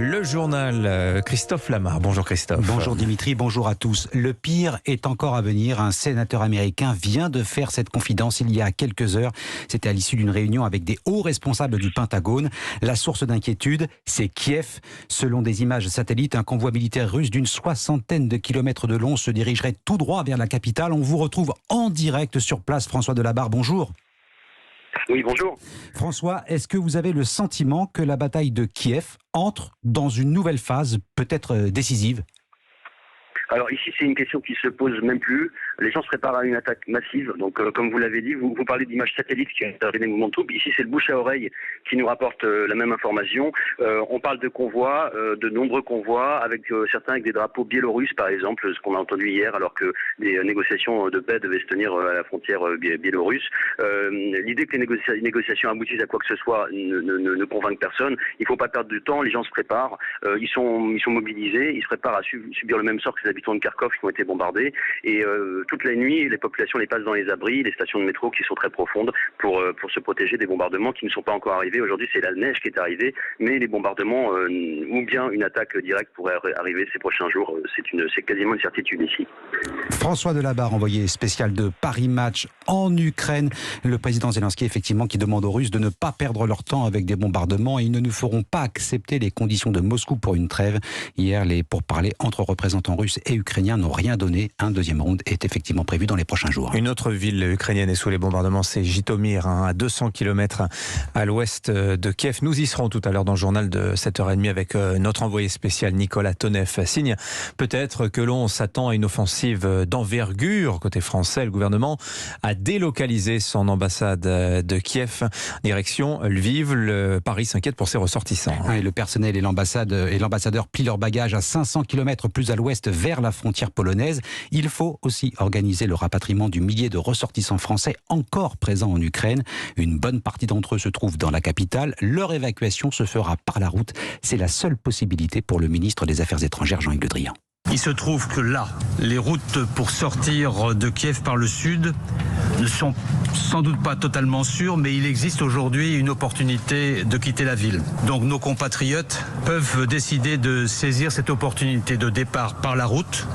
Le journal Christophe Lamar. Bonjour Christophe. Bonjour Dimitri, bonjour à tous. Le pire est encore à venir. Un sénateur américain vient de faire cette confidence il y a quelques heures. C'était à l'issue d'une réunion avec des hauts responsables du Pentagone. La source d'inquiétude, c'est Kiev. Selon des images satellites, un convoi militaire russe d'une 60aine de kilomètres de long se dirigerait tout droit vers la capitale. On vous retrouve en direct sur place. François Delabarre, bonjour. Oui, bonjour. François, est-ce que vous avez le sentiment que la bataille de Kiev entre dans une nouvelle phase, peut-être décisive ? Alors ici, c'est une question qui se pose même plus. Les gens se préparent à une attaque massive. Donc, comme vous l'avez dit, vous parlez d'images satellites qui interviennent des mouvements de troupes. Ici, c'est le bouche à oreille qui nous rapporte la même information. On parle de convois, de nombreux convois, avec certains avec des drapeaux biélorusses, par exemple, ce qu'on a entendu hier, alors que des négociations de paix devaient se tenir à la frontière biélorusse. L'idée que les négociations aboutissent à quoi que ce soit ne convainc personne. Il ne faut pas perdre du temps. Les gens se préparent. Ils sont mobilisés. Ils se préparent à subir le même sort que les habitants de Kharkov qui ont été bombardés, et toute la nuit les populations les passent dans les abris, les stations de métro qui sont très profondes pour se protéger des bombardements qui ne sont pas encore arrivés. Aujourd'hui c'est la neige qui est arrivée, mais les bombardements ou bien une attaque directe pourrait arriver ces prochains jours. C'est quasiment une certitude ici. François Delabarre, envoyé spécial de Paris Match en Ukraine. Le président Zelensky, effectivement, qui demande aux Russes de ne pas perdre leur temps avec des bombardements. Ils ne nous feront pas accepter les conditions de Moscou pour une trêve. Hier, les pourparlers entre représentants russes et ukrainiens n'ont rien donné. Un deuxième round est effectivement prévu dans les prochains jours. Une autre ville ukrainienne est sous les bombardements, c'est Jitomir, à 200 km à l'ouest de Kiev. Nous y serons tout à l'heure dans le journal de 7h30 avec notre envoyé spécial Nicolas Tonev. Signe peut-être que l'on s'attend à une offensive d'envergure côté français. Le gouvernement a délocalisé son ambassade de Kiev. Direction Lviv. Paris s'inquiète pour ses ressortissants. Et le personnel et l'ambassadeur plient leurs bagages à 500 km plus à l'ouest vers la frontière polonaise. Il faut aussi organiser le rapatriement du millier de ressortissants français encore présents en Ukraine. Une bonne partie d'entre eux se trouvent dans la capitale. Leur évacuation se fera par la route. C'est la seule possibilité pour le ministre des Affaires étrangères, Jean-Yves Le Drian. Il se trouve que là, les routes pour sortir de Kiev par le sud ne sont sans doute pas totalement sûres, mais il existe aujourd'hui une opportunité de quitter la ville. Donc nos compatriotes peuvent décider de saisir cette opportunité de départ par la route.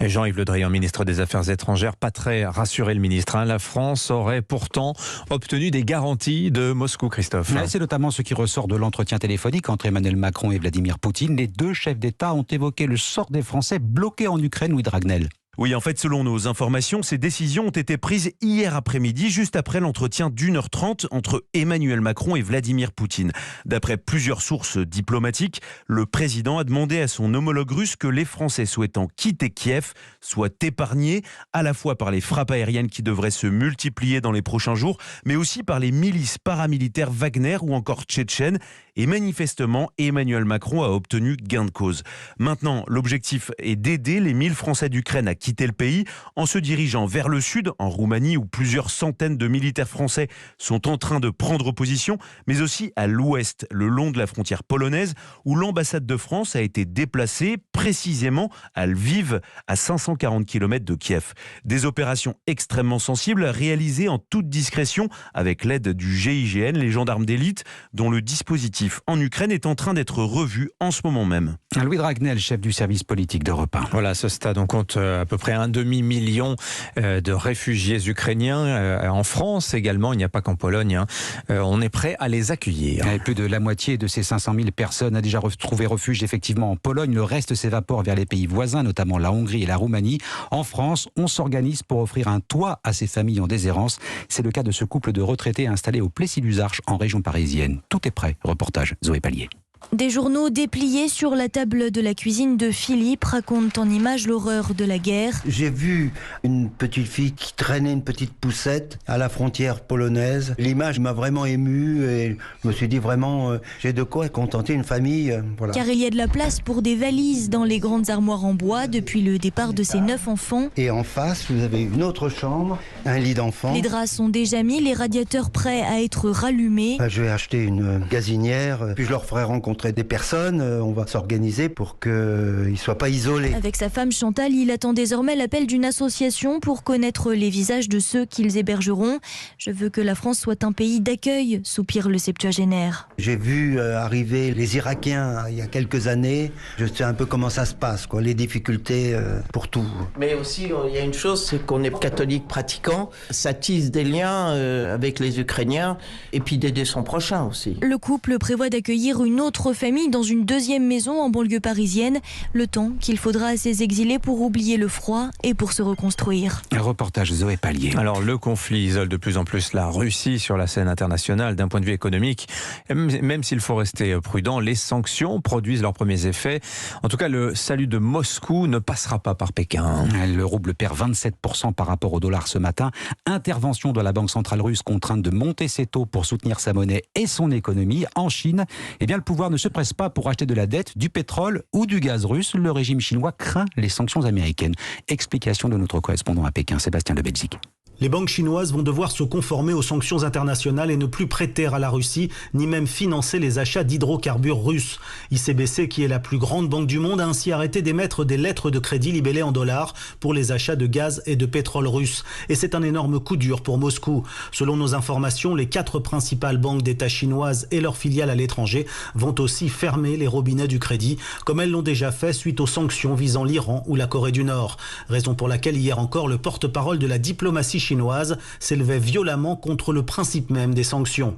Jean-Yves Le Drian, ministre des Affaires étrangères, pas très rassuré le ministre. La France aurait pourtant obtenu des garanties de Moscou, Christophe. C'est notamment ce qui ressort de l'entretien téléphonique entre Emmanuel Macron et Vladimir Poutine. Les deux chefs d'État ont évoqué le sort des Français bloqués en Ukraine, Louis Dragnel. Oui, en fait, selon nos informations, ces décisions ont été prises hier après-midi, juste après l'entretien d'1h30 entre Emmanuel Macron et Vladimir Poutine. D'après plusieurs sources diplomatiques, le président a demandé à son homologue russe que les Français souhaitant quitter Kiev soient épargnés, à la fois par les frappes aériennes qui devraient se multiplier dans les prochains jours, mais aussi par les milices paramilitaires Wagner ou encore tchétchènes. Et manifestement, Emmanuel Macron a obtenu gain de cause. Maintenant, l'objectif est d'aider les 1000 Français d'Ukraine à quitter le pays en se dirigeant vers le sud, en Roumanie, où plusieurs centaines de militaires français sont en train de prendre position, mais aussi à l'ouest, le long de la frontière polonaise, où l'ambassade de France a été déplacée précisément à Lviv, à 540 km de Kiev. Des opérations extrêmement sensibles réalisées en toute discrétion avec l'aide du GIGN, les gendarmes d'élite, dont le dispositif en Ukraine est en train d'être revu en ce moment même. Louis Dragnel, chef du service politique d'Europe 1. Voilà, à ce stade, on compte à peu près 1,5 million de réfugiés ukrainiens. En France également, il n'y a pas qu'en Pologne. On est prêt à les accueillir. Et plus de la moitié de ces 500 000 personnes a déjà trouvé refuge effectivement en Pologne. Le reste s'évapore vers les pays voisins, notamment la Hongrie et la Roumanie. En France, on s'organise pour offrir un toit à ces familles en déshérence. C'est le cas de ce couple de retraités installés au Plessis-Luzarches en région parisienne. Tout est prêt. Reportage Zoé Pallier. Des journaux dépliés sur la table de la cuisine de Philippe racontent en images l'horreur de la guerre. J'ai vu une petite fille qui traînait une petite poussette à la frontière polonaise. L'image m'a vraiment ému et je me suis dit vraiment, j'ai de quoi contenter une famille. Voilà. Car il y a de la place pour des valises dans les grandes armoires en bois depuis le départ de ces 9 enfants. Et en face, vous avez une autre chambre, un lit d'enfant. Les draps sont déjà mis, les radiateurs prêts à être rallumés. Je vais acheter une gazinière, puis je leur ferai rencontrer rencontrer des personnes, on va s'organiser pour qu'ils ne soient pas isolés. Avec sa femme Chantal, il attend désormais l'appel d'une association pour connaître les visages de ceux qu'ils hébergeront. Je veux que la France soit un pays d'accueil, soupire le septuagénaire. J'ai vu arriver les Irakiens il y a quelques années. Je sais un peu comment ça se passe, quoi, les difficultés pour tout. Mais aussi, il y a une chose, c'est qu'on est catholique pratiquant. Ça tisse des liens avec les Ukrainiens et puis d'aider son prochain aussi. Le couple prévoit d'accueillir une autre famille dans une deuxième maison en banlieue parisienne. Le temps qu'il faudra à ces exilés pour oublier le froid et pour se reconstruire. Un reportage Zoé Pallier. Alors le conflit isole de plus en plus la Russie sur la scène internationale d'un point de vue économique. Même s'il faut rester prudent, les sanctions produisent leurs premiers effets. En tout cas, le salut de Moscou ne passera pas par Pékin. Le rouble perd 27% par rapport au dollar ce matin. Intervention de la Banque centrale russe contrainte de monter ses taux pour soutenir sa monnaie et son économie. En Chine, eh bien, le pouvoir ne se presse pas pour acheter de la dette, du pétrole ou du gaz russe. Le régime chinois craint les sanctions américaines. Explication de notre correspondant à Pékin, Sébastien de Belgique. Les banques chinoises vont devoir se conformer aux sanctions internationales et ne plus prêter à la Russie, ni même financer les achats d'hydrocarbures russes. ICBC, qui est la plus grande banque du monde, a ainsi arrêté d'émettre des lettres de crédit libellées en dollars pour les achats de gaz et de pétrole russes. Et c'est un énorme coup dur pour Moscou. Selon nos informations, les 4 principales banques d'État chinoises et leurs filiales à l'étranger vont aussi fermer les robinets du crédit, comme elles l'ont déjà fait suite aux sanctions visant l'Iran ou la Corée du Nord. Raison pour laquelle hier encore, le porte-parole de la diplomatie chinoise s'élevait violemment contre le principe même des sanctions.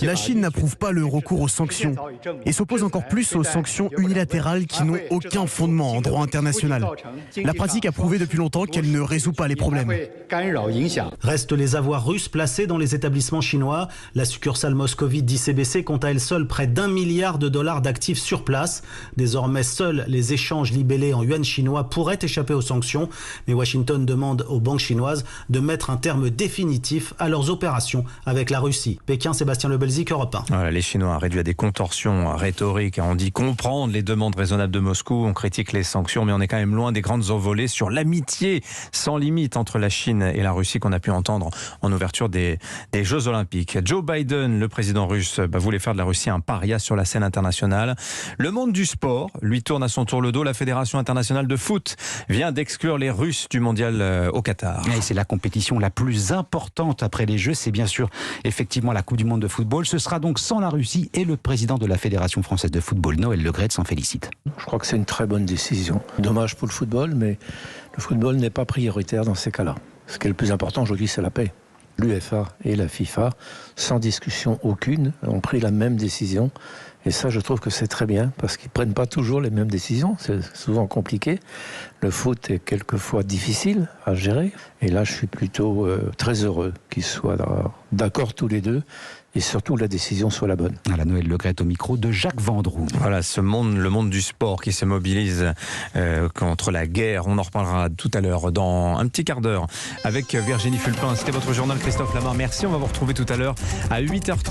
La Chine n'approuve pas le recours aux sanctions et s'oppose encore plus aux sanctions unilatérales qui n'ont aucun fondement en droit international. La pratique a prouvé depuis longtemps qu'elle ne résout pas les problèmes. Restent les avoirs russes placés dans les établissements chinois. La succursale moscovite d'ICBC compte à elle seule près d'1 milliard de dollars d'actifs sur place. Désormais, seuls les échanges libellés en yuan chinois pourraient échapper aux sanctions. Mais Washington demande aux banques chinoises de mettre un terme définitif à leurs opérations avec la Russie. Pékin, Sébastien Le Belzic, Europe 1. Voilà, les Chinois réduits à des contorsions rhétoriques. On dit comprendre les demandes raisonnables de Moscou, on critique les sanctions, mais on est quand même loin des grandes envolées sur l'amitié sans limite entre la Chine et la Russie qu'on a pu entendre en ouverture des Jeux Olympiques. Joe Biden, le président russe, voulait faire de la Russie un paria sur la scène internationale. Le monde du sport lui tourne à son tour le dos. La Fédération internationale de foot vient d'exclure les Russes du mondial au Qatar. Et c'est la compétition la plus importante après les Jeux, c'est bien sûr effectivement la Coupe du Monde de football. Ce sera donc sans la Russie et le président de la Fédération française de football, Noël Le Graët, s'en félicite. Je crois que c'est une très bonne décision. Dommage pour le football, mais le football n'est pas prioritaire dans ces cas-là. Ce qui est le plus important aujourd'hui, c'est la paix. L'UEFA et la FIFA, sans discussion aucune, ont pris la même décision. Et ça, je trouve que c'est très bien, parce qu'ils ne prennent pas toujours les mêmes décisions. C'est souvent compliqué. Le foot est quelquefois difficile à gérer. Et là, je suis plutôt très heureux qu'ils soient d'accord tous les deux. Et surtout, la décision soit la bonne. Voilà, Noël Le Graët au micro de Jacques Vendroux. Voilà, le monde du sport qui se mobilise contre la guerre. On en reparlera tout à l'heure, dans un petit quart d'heure, avec Virginie Fulpin. C'était votre journal, Christophe Lamar. Merci, on va vous retrouver tout à l'heure à 8h30.